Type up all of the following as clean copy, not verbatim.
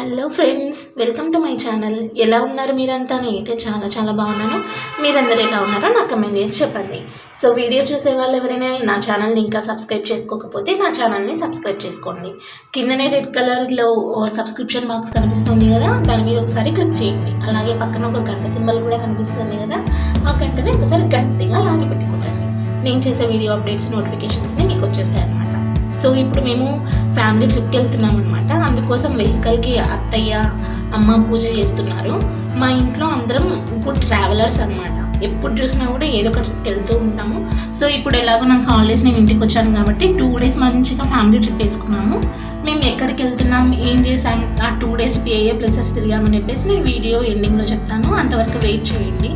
Hello friends, welcome to my channel. ఎలా ఉన్నారు మీరంతా? నేనైతే చాలా చాలా బాగున్నాను. మీరందరూ ఎలా ఉన్నారో నాకు కమెంట్ చేసి చెప్పండి. సో వీడియో చూసే వాళ్ళు ఎవరైనా నా ఛానల్ని ఇంకా సబ్స్క్రైబ్ చేసుకోకపోతే నా ఛానల్ని సబ్స్క్రైబ్ చేసుకోండి. కిందనే రెడ్ కలర్లో సబ్స్క్రిప్షన్ బాక్స్ కనిపిస్తుంది కదా, దాని మీద ఒకసారి క్లిక్ చేయండి. అలాగే పక్కన ఒక గంట సింబల్ కూడా కనిపిస్తుంది కదా, ఆ గంటని ఒకసారి గట్టిగా లాగి పెట్టుకోండి. నేను చేసే వీడియో అప్డేట్స్ నోటిఫికేషన్స్ని మీకు వచ్చేస్తాయి అన్నమాట. సో ఇప్పుడు మేము ఫ్యామిలీ ట్రిప్కి వెళ్తున్నాం అనమాట. అందుకోసం వెహికల్కి అత్తయ్య అమ్మ పూజ చేస్తున్నారు. మా ఇంట్లో అందరం ఇప్పుడు ట్రావెలర్స్ అనమాట. ఎప్పుడు చూసినా కూడా ఏదో ఒక ట్రిప్కి వెళ్తూ ఉంటాము. సో ఇప్పుడు ఎలాగో నాకు హాలిడేస్ నేను ఇంటికి వచ్చాను కాబట్టి 2 days మంచిగా ఫ్యామిలీ ట్రిప్ వేసుకున్నాము. మేము ఎక్కడికి వెళ్తున్నాం, ఏం చేసాం, ఆ 2 days ఏ ప్లేసెస్ తిరిగామని చెప్పేసి నేను వీడియో ఎండింగ్లో చెప్తాను. అంతవరకు వెయిట్ చేయండి.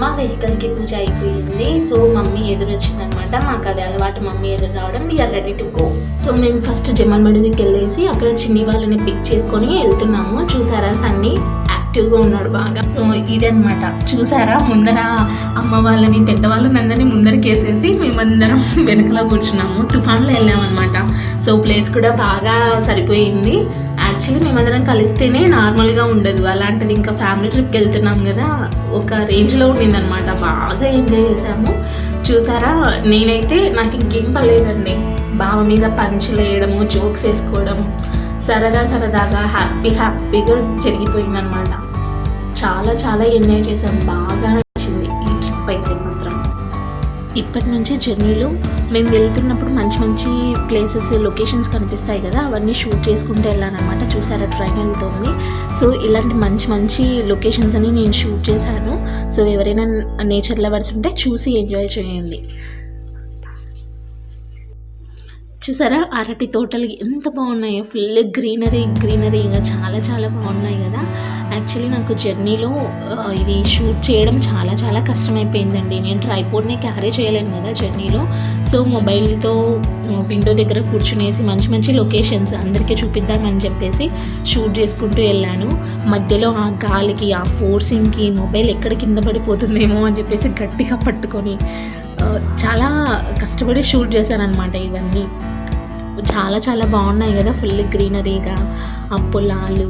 మా వెహికల్కి పూజ అయిపోయింది. సో మమ్మీ ఎదురు వచ్చిందనమాట. మాకు అది అలవాటు, మమ్మీ ఎదురు రావడం. We are ready to go. So మేము ఫస్ట్ జమ్మల్మడుగుకి వెళ్ళేసి అక్కడ చిన్ని వాళ్ళని పిక్ చేసుకొని వెళ్తున్నాము. చూసారా, సన్నీ యాక్టివ్గా ఉన్నాడు బాగా. సో ఇదనమాట, చూసారా, ముందర అమ్మ వాళ్ళని పెద్దవాళ్ళని అందరినీ ముందరికి వేసేసి మేమందరం వెనకలో కూర్చున్నాము. తుఫాన్లో వెళ్ళామన్నమాట. సో ప్లేస్ కూడా బాగా సరిపోయింది. యాక్చువల్లీ మేమందరం కలిస్తేనే నార్మల్గా ఉండదు, అలాంటిది ఇంకా ఫ్యామిలీ ట్రిప్కి వెళ్తున్నాం కదా, ఒక రేంజ్లో ఉండిందనమాట. బాగా ఎంజాయ్ చేసాము. చూసారా, నేనైతే నాకు ఇంకేం పర్లేదండి. బావ మీద పంచులు వేయడము, జోక్స్ వేసుకోవడం, సరదాగా హ్యాపీగా జరిగిపోయిందనమాట. చాలా చాలా ఎంజాయ్ చేసాము. బాగా నచ్చింది ఈ ట్రిప్ అయితే మాత్రం. ఇప్పటి నుంచి జర్నీలో మేము వెళ్తున్నప్పుడు మంచి మంచి ప్లేసెస్, లొకేషన్స్ కనిపిస్తాయి కదా, అవన్నీ షూట్ చేసుకుంటూ వెళ్ళానమాట. చూసారా, ట్రైన్ వెళ్తుంది. సో ఇలాంటి మంచి మంచి లొకేషన్స్ అని నేను షూట్ చేశాను. సో ఎవరైనా నేచర్ లవర్స్ ఉంటే చూసి ఎంజాయ్ చేయండి. చూసారా, అరటి తోటలు ఎంత బాగున్నాయో, ఫుల్ గ్రీనరీగా చాలా చాలా బాగున్నాయి కదా. యాక్చువల్లీ నాకు జర్నీలో ఇది షూట్ చేయడం చాలా చాలా కష్టమైపోయిందండి. నేను ట్రైపోడ్ని క్యారీ చేయలేను కదా జర్నీలో. సో మొబైల్తో విండో దగ్గర కూర్చునేసి మంచి మంచి లొకేషన్స్ అందరికీ చూపిద్దామని చెప్పేసి షూట్ చేసుకుంటూ వెళ్ళాను. మధ్యలో ఆ గాలికి, ఆ ఫోర్సింగ్కి మొబైల్ ఎక్కడ కింద పడిపోతుందేమో అని చెప్పేసి గట్టిగా పట్టుకొని చాలా కష్టపడి షూట్ చేశాను అనమాట. ఇవన్నీ చాలా చాలా బాగున్నాయి కదా, ఫుల్ గ్రీనరీగా, ఆ పొలాలు,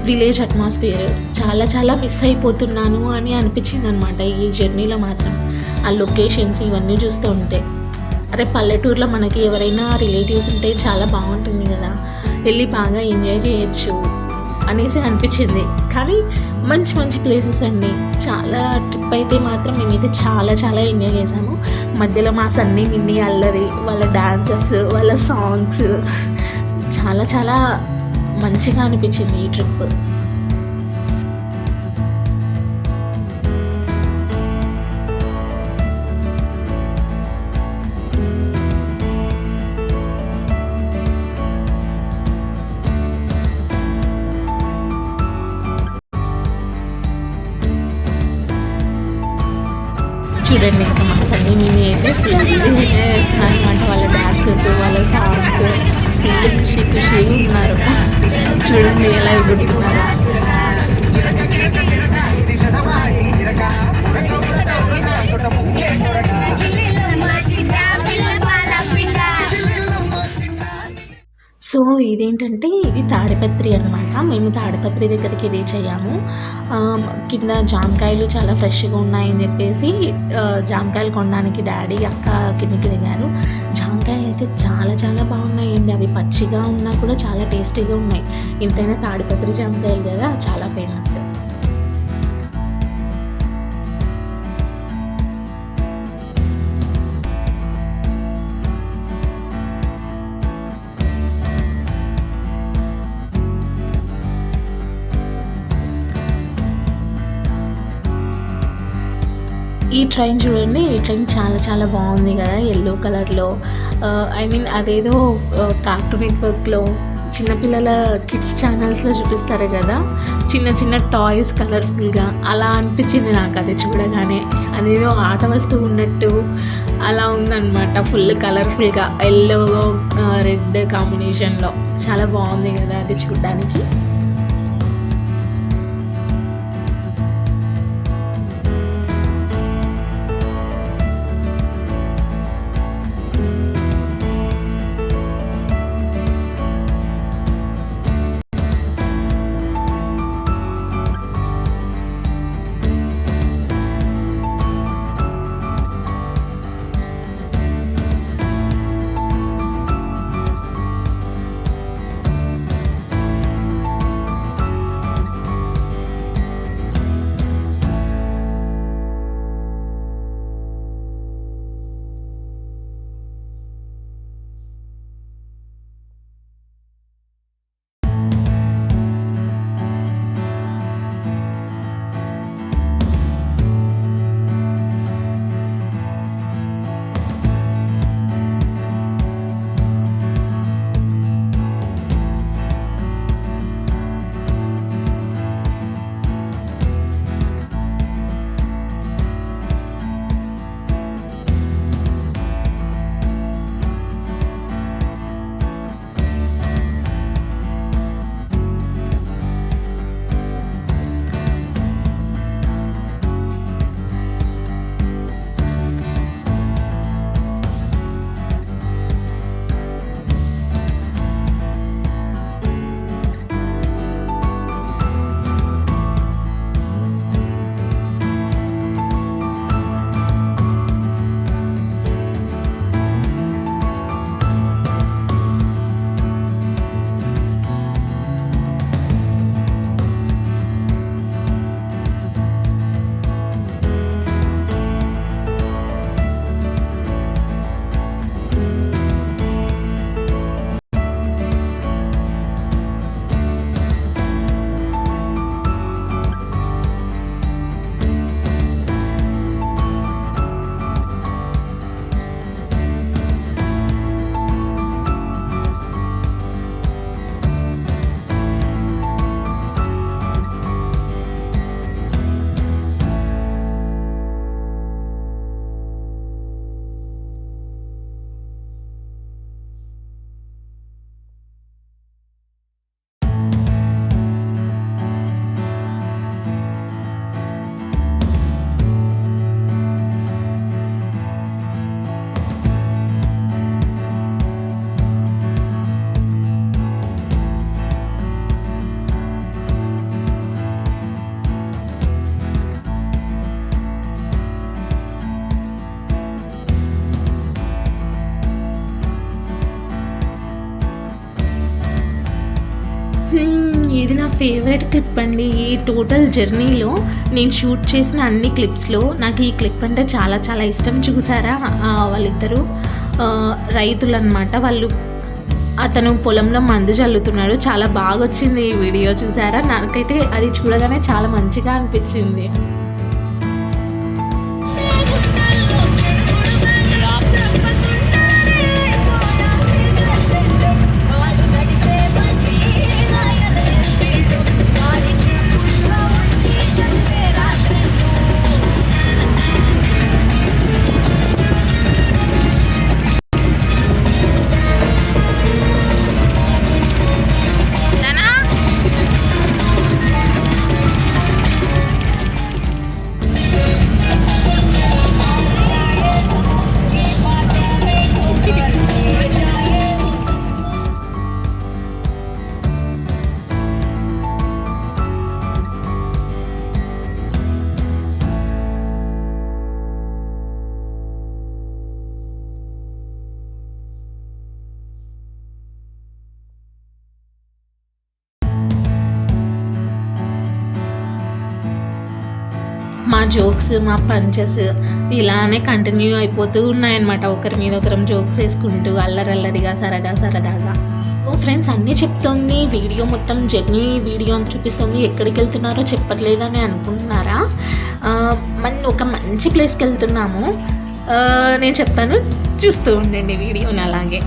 విలేజ్ అట్మాస్ఫియర్. చాలా చాలా మిస్ అయిపోతున్నాను అని అనిపించింది అనమాట ఈ జర్నీలో మాత్రం. ఆ లొకేషన్స్ ఇవన్నీ చూస్తూ ఉంటే, అరే పల్లెటూరులో మనకి ఎవరైనా రిలేటివ్స్ ఉంటే చాలా బాగుంటుంది కదా, వెళ్ళి బాగా ఎంజాయ్ చేయొచ్చు అనేసి అనిపించింది. కానీ మంచి మంచి ప్లేసెస్ అండి. చాలా ట్రిప్ అయితే మాత్రం మేమైతే చాలా చాలా ఎంజాయ్ చేసాము. మధ్యలో మా సన్నీ మిన్నీ అల్లరి, వాళ్ళ డాన్సెస్, వాళ్ళ సాంగ్స్, చాలా చాలా మంచిగా అనిపించింది ఈ ట్రిప్. చూడండి, ఇంకా మా సన్నీ మినీ అయితే ఫుల్ ఎంజాయ్ చేస్తున్నారు అనమాట. వాళ్ళ డాన్సెస్, వాళ్ళ సాంగ్స్, ఫుల్ ఖుషిగా ఉన్నారు. చూడండి ఎలా ఎగురుతున్నారు. సో ఇదేంటంటే, ఇది తాడిపత్రి అనమాట. మేము తాడిపత్రి దగ్గరికి రీచ్ అయ్యాము. కింద జామకాయలు చాలా ఫ్రెష్గా ఉన్నాయని చెప్పేసి జామకాయలు కొనడానికి డాడీ అక్క కిందకి దిగారు. జామకాయలు అయితే చాలా చాలా బాగున్నాయండి. అవి పచ్చిగా ఉన్నా కూడా చాలా టేస్టీగా ఉన్నాయి. ఎంతైనా తాడిపత్రి జామకాయలు కదా, చాలా ఫేమస్. ఈ ట్రైన్ చూడండి, ఈ ట్రైన్ చాలా చాలా బాగుంది కదా, ఎల్లో కలర్లో. అదేదో కార్టూన్ నెట్వర్క్లో చిన్నపిల్లల కిడ్స్ ఛానల్స్లో చూపిస్తారు కదా, చిన్న చిన్న టాయ్స్ కలర్ఫుల్గా, అలా అనిపించింది నాకు అది చూడగానే. అదేదో ఆట వస్తువు ఉన్నట్టు అలా ఉందన్నమాట. ఫుల్ కలర్ఫుల్గా ఎల్లో రెడ్ కాంబినేషన్లో చాలా బాగుంది కదా అది చూడడానికి. ఇది నా ఫేవరెట్ క్లిప్ అండి. ఈ టోటల్ జర్నీలో నేను షూట్ చేసిన అన్ని క్లిప్స్లో నాకు ఈ క్లిప్ అంటే చాలా చాలా ఇష్టం. చూసారా, వాళ్ళిద్దరూ రైతులు అన్నమాట. అతను పొలంలో మందు చల్లుతున్నాడు. చాలా బాగా వచ్చింది ఈ వీడియో. చూసారా, నాకైతే అది చూడగానే చాలా మంచిగా అనిపించింది. మా జోక్స్, మా పంచెస్ ఇలానే కంటిన్యూ అయిపోతూ ఉన్నాయన్నమాట. ఒకరి మీద ఒకరం జోక్స్ వేసుకుంటూ అల్లరల్లరిగా సరదాగా. ఓ ఫ్రెండ్స్, అన్నీ చెప్తుంది వీడియో, మొత్తం జర్నీ వీడియో అని చూపిస్తుంది. ఎక్కడికి వెళ్తున్నారో చెప్పట్లేదని అనుకుంటున్నారా? ఒక మంచి ప్లేస్కి వెళ్తున్నాము. నేను చెప్తాను, చూస్తూ ఉండండి వీడియోని అలాగే.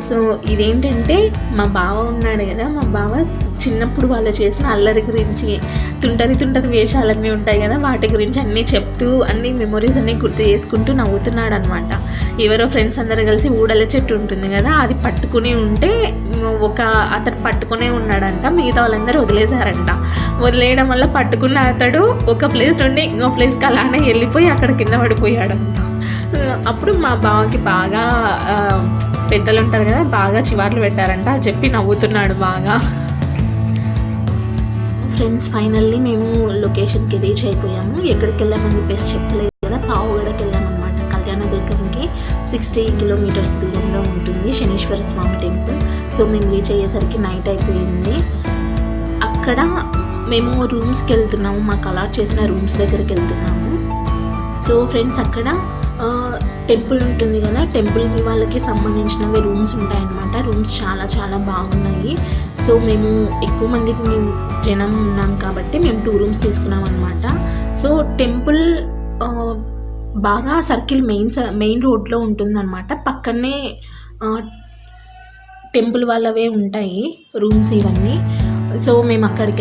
సో ఇదేంటంటే మా బావ ఉన్నాడు కదా, మా బావ చిన్నప్పుడు వాళ్ళు చేసిన అల్లరి గురించి, తుంటరి వేషాలన్నీ ఉంటాయి కదా, వాటి గురించి అన్నీ చెప్తూ అన్ని మెమొరీస్ అన్నీ గుర్తు చేసుకుంటూ నవ్వుతున్నాడు అనమాట. ఎవరో ఫ్రెండ్స్ అందరూ కలిసి ఊడల చెట్టు ఉంటుంది కదా, అది పట్టుకుని ఉంటే అతను పట్టుకునే ఉన్నాడంట. మిగతా వాళ్ళందరూ వదిలేశారంట. వదిలేయడం వల్ల పట్టుకున్న అతడు ఒక ప్లేస్ నుండి ఇంకో ప్లేస్కి అలానే వెళ్ళిపోయి అక్కడ కింద పడిపోయాడంట. అప్పుడు మా బావకి బాగా పెద్దలు ఉంటారు కదా, బాగా చివాట్లు పెట్టారంట. చెప్పి నవ్వుతున్నాడు బాగా. ఫ్రెండ్స్, ఫైనల్లీ మేము లొకేషన్కి రీచ్ అయిపోయాము. ఎక్కడికి వెళ్ళామని చెప్పేసి చెప్పలేదు కదా, పావుగడకి వెళ్ళామన్నమాట. కళ్యాణదుర్గంకి 60 కిలోమీటర్స్ దూరంలో ఉంటుంది శనీశ్వర స్వామి టెంపుల్. సో మేము రీచ్ అయ్యేసరికి నైట్ అయిపోయింది. అక్కడ మేము రూమ్స్కి వెళ్తున్నాము, మాకు అలాట్ చేసిన రూమ్స్ దగ్గరికి వెళ్తున్నాము. సో ఫ్రెండ్స్, అక్కడ టెంపుల్ ఉంటుంది కదా, టెంపుల్ వాళ్ళకి సంబంధించినవి రూమ్స్ ఉంటాయన్నమాట. రూమ్స్ చాలా చాలా బాగున్నాయి. సో మేము ఎక్కువ మంది జనం ఉన్నాం కాబట్టి మేము 2 రూమ్స్ తీసుకున్నాం అనమాట. సో టెంపుల్ బాగా సర్కిల్ మెయిన్ రోడ్లో ఉంటుందన్నమాట. పక్కనే టెంపుల్ వాళ్ళవే ఉంటాయి రూమ్స్ ఇవన్నీ. సో మేము అక్కడికి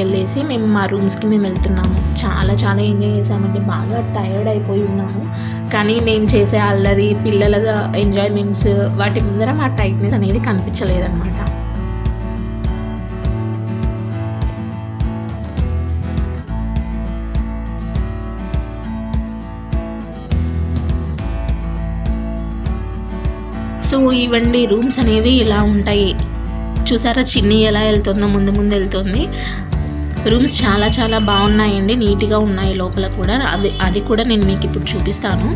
వెళ్ళేసి మేము మా రూమ్స్కి మేము వెళ్తున్నాము. చాలా చాలా ఎంజాయ్ చేసామండి. బాగా టైర్డ్ అయిపోయి ఉన్నాము, కానీ మేము చేసే అల్లరి, పిల్లల ఎంజాయ్మెంట్స్, వాటి ముందర మా టైట్నెస్ అనేది కనిపించలేదన్నమాట. సో ఇవండి రూమ్స్ అనేవి ఇలా ఉంటాయి. చూసారా, చిన్ని ఎలా వెళ్తుందో ముందు వెళ్తుంది. రూమ్స్ చాలా చాలా బాగున్నాయండి, నీట్గా ఉన్నాయి లోపల కూడా. అది కూడా నేను మీకు ఇప్పుడు చూపిస్తాను.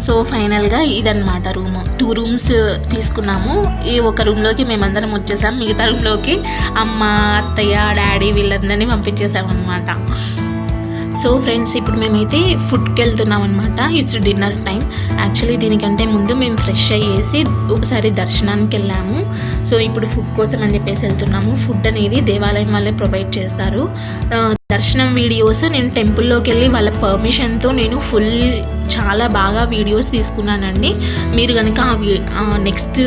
సో ఫైనల్గా ఇదన్నమాట రూమ్. 2 రూమ్స్ తీసుకున్నాము. ఈ ఒక రూమ్లోకి మేమందరం వచ్చేసాం. మిగతా రూమ్లోకి అమ్మ, అత్తయ్య, డాడీ వీళ్ళందరినీ పంపించేసామన్నమాట. సో ఫ్రెండ్స్, ఇప్పుడు మేమైతే ఫుడ్కి వెళ్తున్నాం అనమాట. It's dinner time. యాక్చువల్లీ దీనికంటే ముందు మేము ఫ్రెష్ అయ్యేసి ఒకసారి దర్శనానికి వెళ్ళాము. సో ఇప్పుడు ఫుడ్ కోసం అని చెప్పేసి వెళ్తున్నాము. ఫుడ్ అనేది దేవాలయం వాళ్ళే ప్రొవైడ్ చేస్తారు. దర్శనం వీడియోస్ నేను టెంపుల్లోకి వెళ్ళి వాళ్ళ పర్మిషన్తో నేను చాలా బాగా వీడియోస్ తీసుకున్నానండి. మీరు కనుక నెక్స్ట్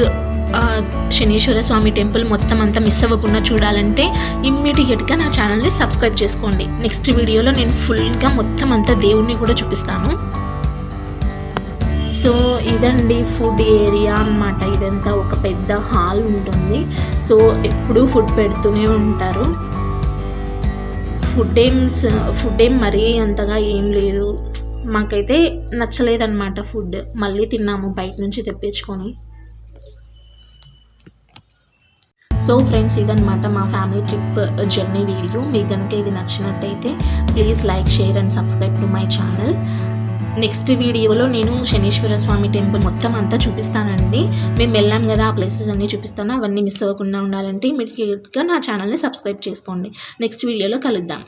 శనీశ్వర స్వామి టెంపుల్ మొత్తం అంతా మిస్ అవ్వకుండా చూడాలంటే ఇమ్మీడియట్గా నా ఛానల్ని సబ్స్క్రైబ్ చేసుకోండి. నెక్స్ట్ వీడియోలో నేను ఫుల్గా మొత్తం అంతా దేవుణ్ణి కూడా చూపిస్తాను. సో ఇదండి ఫుడ్ ఏరియా అన్నమాట. ఇదంతా ఒక పెద్ద హాల్ ఉంటుంది. సో ఎప్పుడూ ఫుడ్ పెడుతూనే ఉంటారు. ఫుడ్ ఏం మరీ అంతగా ఏం లేదు. మాకైతే నచ్చలేదన్నమాట ఫుడ్. మళ్ళీ తిన్నాము బయట నుంచి తెప్పించుకొని. సో ఫ్రెండ్స్, ఇదన్నమాట మా ఫ్యామిలీ ట్రిప్ జర్నీ వీడియో. మీకు కనుక ఇది నచ్చినట్టయితే please like, share and subscribe to my channel. Next వీడియోలో నేను శనీశ్వర స్వామి టెంపుల్ మొత్తం అంతా చూపిస్తానండి. మేము వెళ్ళాం కదా, ఆ ప్లేసెస్ అన్నీ చూపిస్తాను. అవన్నీ మిస్ అవ్వకుండా ఉండాలంటే ఇమీడియట్గా నా ఛానల్ని సబ్స్క్రైబ్ చేసుకోండి. నెక్స్ట్ వీడియోలో కలుద్దాం.